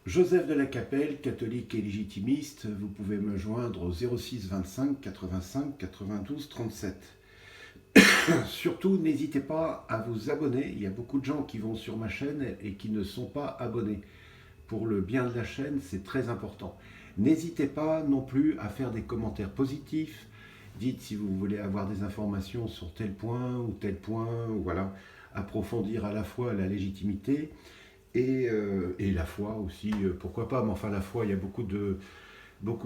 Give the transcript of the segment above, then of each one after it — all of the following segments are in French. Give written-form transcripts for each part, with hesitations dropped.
Joseph de la Capelle, catholique et légitimiste, vous pouvez me joindre au 06 25 85 92 37. Surtout, n'hésitez pas à vous abonner. Il y a beaucoup de gens qui vont sur ma chaîne et qui ne sont pas abonnés. Pour le bien de la chaîne, c'est très important. N'hésitez pas non plus à faire des commentaires positifs. Dites si vous voulez avoir des informations sur tel point, ou voilà, approfondir à la fois la légitimité et la foi aussi, pourquoi pas. Mais enfin, la foi, il y a beaucoup de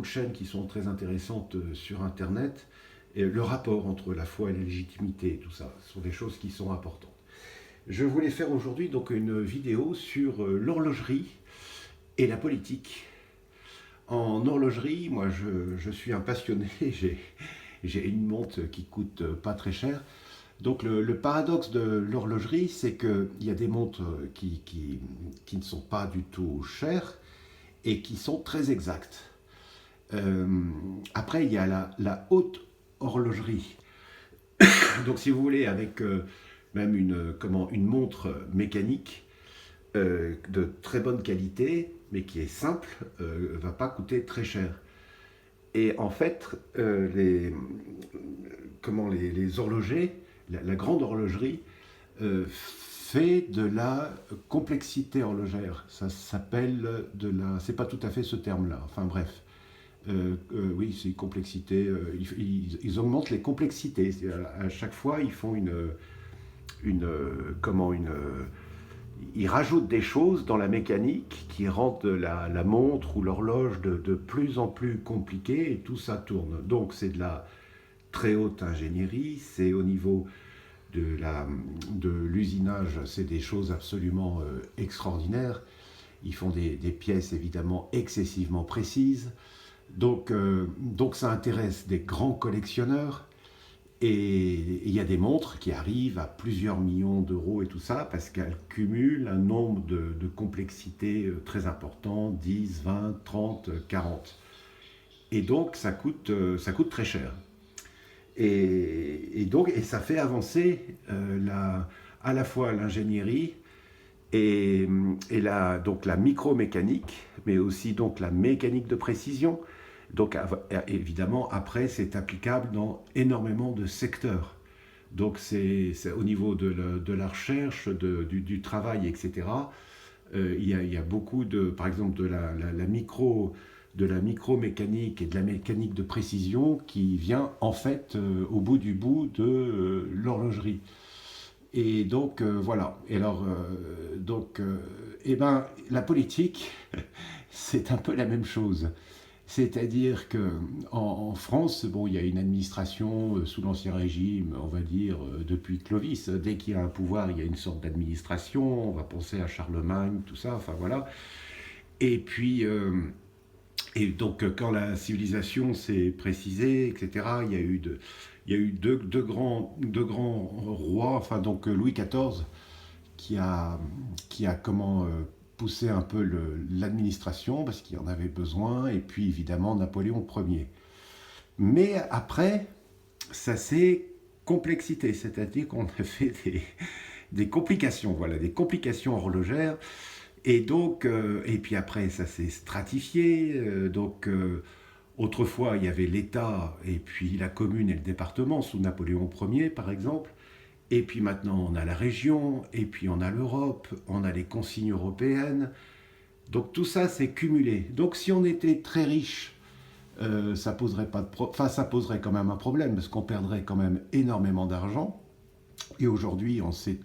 chaînes qui sont très intéressantes sur Internet. Et le rapport entre la foi et la légitimité, tout ça, ce sont des choses qui sont importantes. Je voulais faire aujourd'hui donc une vidéo sur l'horlogerie et la politique. En horlogerie, moi je suis un passionné, j'ai une montre qui coûte pas très cher. Donc le paradoxe de l'horlogerie, c'est qu'il y a des montres qui ne sont pas du tout chères et qui sont très exactes. Euh, Après, il y a la haute horlogerie. Donc si vous voulez, avec même une montre mécanique de très bonne qualité, mais qui est simple, va pas coûter très cher. Et en fait, les horlogers, la grande horlogerie, fait de la complexité horlogère. Ça s'appelle de la... C'est pas tout à fait ce terme-là. Enfin bref. Oui, c'est complexité. Ils augmentent les complexités. À chaque fois, ils font une, comment une, ils rajoutent des choses dans la mécanique qui rendent la montre ou l'horloge de plus en plus compliquée et tout ça tourne. Donc c'est de la très haute ingénierie, c'est au niveau de l'usinage, c'est des choses absolument extraordinaires. Ils font des pièces évidemment excessivement précises. Donc ça intéresse des grands collectionneurs. Et il y a des montres qui arrivent à plusieurs millions d'euros et tout ça parce qu'elles cumulent un nombre de complexités très important, 10, 20, 30, 40. Et donc ça coûte très cher. Et ça fait avancer à la fois l'ingénierie et donc la micromécanique, mais aussi donc la mécanique de précision. Donc évidemment, après, c'est applicable dans énormément de secteurs. Donc c'est au niveau de la recherche, du travail, etc. Il y a beaucoup par exemple, de la micromécanique et de la mécanique de précision qui vient en fait au bout du bout de l'horlogerie. Et donc voilà. Et alors eh ben la politique, c'est un peu la même chose. C'est-à-dire que en France, bon, il y a une administration sous l'Ancien Régime, on va dire depuis Clovis. Dès qu'il y a un pouvoir, il y a une sorte d'administration. On va penser à Charlemagne, tout ça. Enfin voilà. Et puis et donc, quand la civilisation s'est précisée, etc., il y a eu deux grands rois, enfin, donc Louis XIV, qui a, qui a poussé un peu l'administration, parce qu'il en avait besoin, et puis évidemment Napoléon Ier. Mais après, ça s'est complexité, c'est-à-dire qu'on a fait des complications, voilà, des complications horlogères. Et donc, et puis après, ça s'est stratifié. Autrefois, il y avait l'État et puis la commune et le département sous Napoléon Ier, par exemple. Et puis maintenant, on a la région, et puis on a l'Europe, on a les consignes européennes. Donc tout ça, c'est cumulé. Donc si on était très riche, ça poserait pas de enfin, ça poserait quand même un problème parce qu'on perdrait quand même énormément d'argent. Et aujourd'hui, on s'est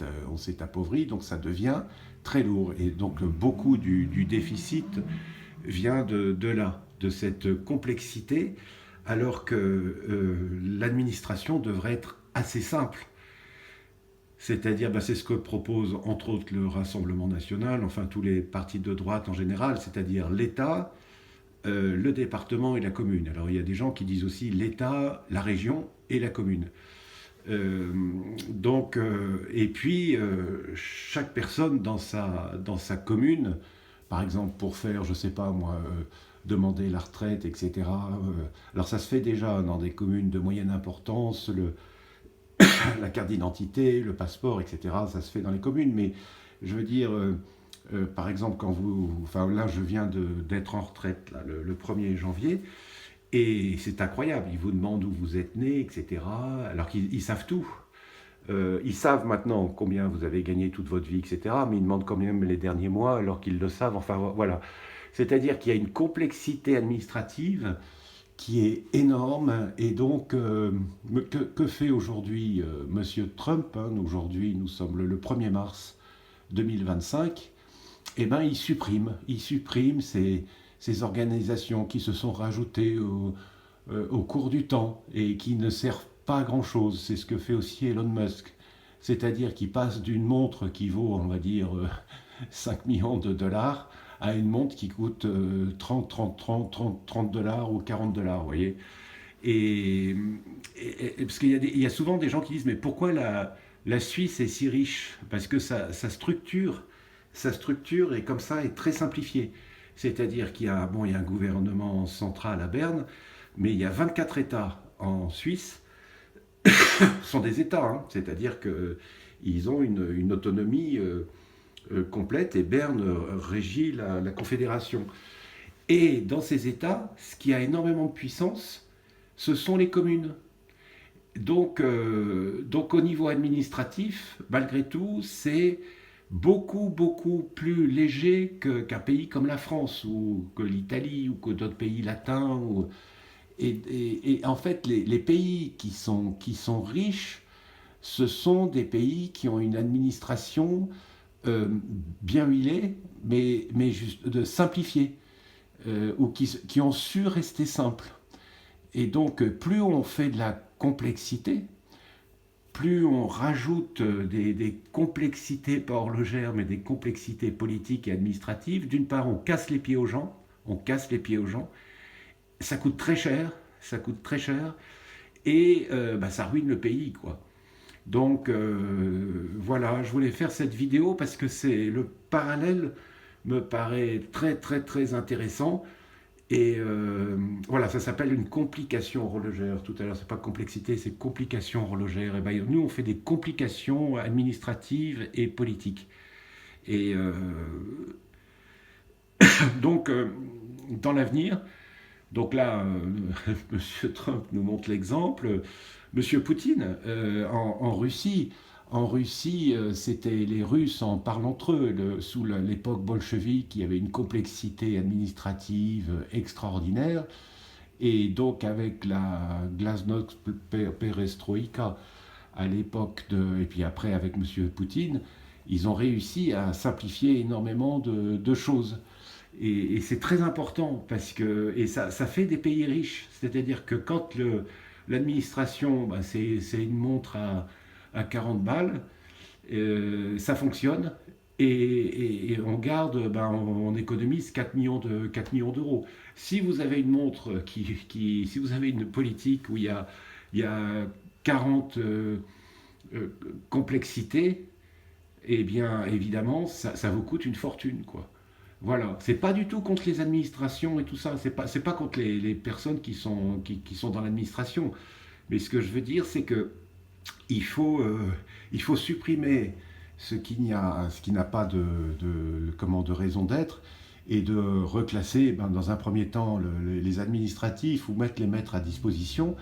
appauvri, donc ça devient très lourd. Et donc beaucoup du déficit vient de là, de cette complexité, alors que l'administration devrait être assez simple. C'est-à-dire, c'est ce que propose entre autres le Rassemblement national, enfin tous les partis de droite en général, c'est-à-dire l'État, le département et la commune. Alors il y a des gens qui disent aussi l'État, la région et la commune. Et puis chaque personne dans sa commune, par exemple pour faire, je sais pas moi, demander la retraite, etc. Alors ça se fait déjà dans des communes de moyenne importance, la carte d'identité, le passeport, etc. Ça se fait dans les communes, mais je veux dire, Par exemple, enfin là, je viens d'être en retraite là, le 1er janvier, et c'est incroyable. Ils vous demandent où vous êtes né, etc. Alors qu'ils savent tout. Ils savent maintenant combien vous avez gagné toute votre vie, etc. Mais ils demandent quand même les derniers mois, alors qu'ils le savent. Enfin, voilà. C'est-à-dire qu'il y a une complexité administrative qui est énorme. Et donc, que fait aujourd'hui Monsieur Trump, hein? Aujourd'hui, nous sommes le 1er mars 2025. Eh bien, il supprime ces organisations qui se sont rajoutées au cours du temps et qui ne servent pas à grand-chose. C'est ce que fait aussi Elon Musk. C'est-à-dire qu'il passe d'une montre qui vaut, on va dire, 5 millions de dollars à une montre qui coûte 30 dollars ou 40 dollars, vous voyez. Et, parce qu'il y a souvent des gens qui disent, mais pourquoi la Suisse est si riche? Parce que sa structure est comme ça, est très simplifiée. C'est-à-dire qu'il y a un gouvernement central à Berne, mais il y a 24 États en Suisse. Ce sont des États, hein. C'est-à-dire qu'ils ont une autonomie complète, et Berne régit la Confédération. Et dans ces États, ce qui a énormément de puissance, ce sont les communes. Donc au niveau administratif, malgré tout, c'est beaucoup, beaucoup plus léger qu'un pays comme la France, ou que l'Italie, ou que d'autres pays latins. Et en fait, les pays qui sont riches, ce sont des pays qui ont une administration bien huilée, mais juste simplifiée, ou qui ont su rester simples. Et donc, plus on fait de la complexité, plus on rajoute des complexités, pas horlogères, mais des complexités politiques et administratives. D'une part, on casse les pieds aux gens, ça coûte très cher, et ça ruine le pays, quoi. Donc voilà, je voulais faire cette vidéo parce que le parallèle me paraît très très très intéressant. Et voilà, ça s'appelle une complication horlogère. Tout à l'heure, c'est pas complexité, c'est complication horlogère. Et ben, nous, on fait des complications administratives et politiques. Et donc, dans l'avenir, donc là, M. Trump nous montre l'exemple. M. Poutine, en Russie, c'était les Russes en parlent entre eux. Sous l'époque bolchevique, il y avait une complexité administrative extraordinaire. Et donc, avec la glasnost perestroïka à l'époque et puis après avec M. Poutine, ils ont réussi à simplifier énormément de choses. Et c'est très important et ça fait des pays riches. C'est-à-dire que quand l'administration, c'est une montre à 40 balles, ça fonctionne, et on garde, on économise 4 millions d'euros. Si vous avez une montre si vous avez une politique où il y a 40 complexités, eh bien évidemment ça vous coûte une fortune, quoi. Voilà, c'est pas du tout contre les administrations et tout ça, c'est pas contre les personnes qui sont dans l'administration. Mais ce que je veux dire, c'est que il faut supprimer ce qui n'a pas de raison d'être, et de reclasser, dans un premier temps, les administratifs, ou les mettre à disposition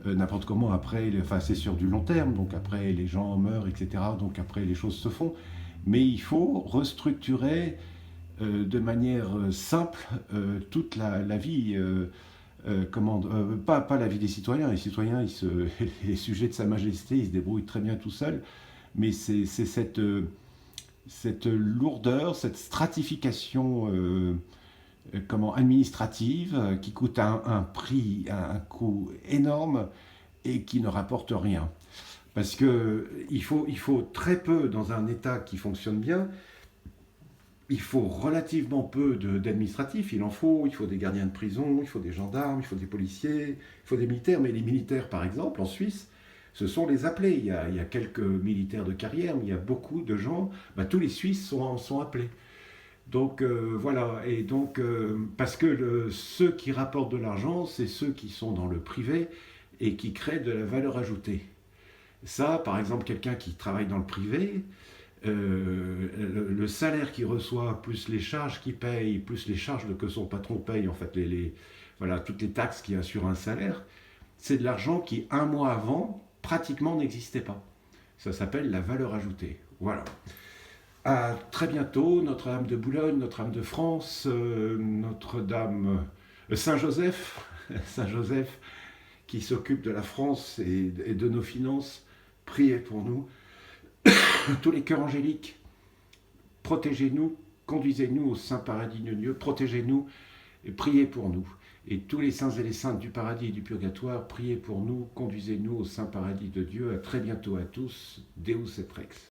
n'importe comment. Après, enfin, c'est sur du long terme, donc après les gens meurent, etc. Donc après les choses se font. Mais il faut restructurer de manière simple toute la vie. Pas la vie des citoyens. Les citoyens, les sujets de Sa Majesté, ils se débrouillent très bien tout seuls. Mais c'est cette lourdeur, cette stratification administrative, qui coûte un prix, un coût énorme, et qui ne rapporte rien. Parce qu'il faut très peu dans un État qui fonctionne bien. Il faut relativement peu d'administratifs. Il faut des gardiens de prison, il faut des gendarmes, il faut des policiers, il faut des militaires. Mais les militaires, par exemple, en Suisse, ce sont les appelés. Il y a quelques militaires de carrière, mais il y a beaucoup de gens. Tous les Suisses sont appelés. Donc voilà. Et donc, parce que ceux qui rapportent de l'argent, c'est ceux qui sont dans le privé et qui créent de la valeur ajoutée. Ça, par exemple, quelqu'un qui travaille dans le privé, le salaire qu'il reçoit, plus les charges qu'il paye, plus les charges que son patron paye, en fait, voilà, toutes les taxes qu'il y a sur un salaire, c'est de l'argent qui, un mois avant, pratiquement n'existait pas. Ça s'appelle la valeur ajoutée. Voilà. À très bientôt, Notre-Dame de Boulogne, Notre-Dame de France, Notre-Dame Saint-Joseph, Saint-Joseph qui s'occupe de la France et de nos finances. Priez pour nous. Tous les cœurs angéliques, protégez-nous, conduisez-nous au Saint Paradis de Dieu, protégez-nous et priez pour nous. Et tous les saints et les saintes du paradis et du purgatoire, priez pour nous, conduisez-nous au Saint Paradis de Dieu. À très bientôt à tous. Deus et Rex.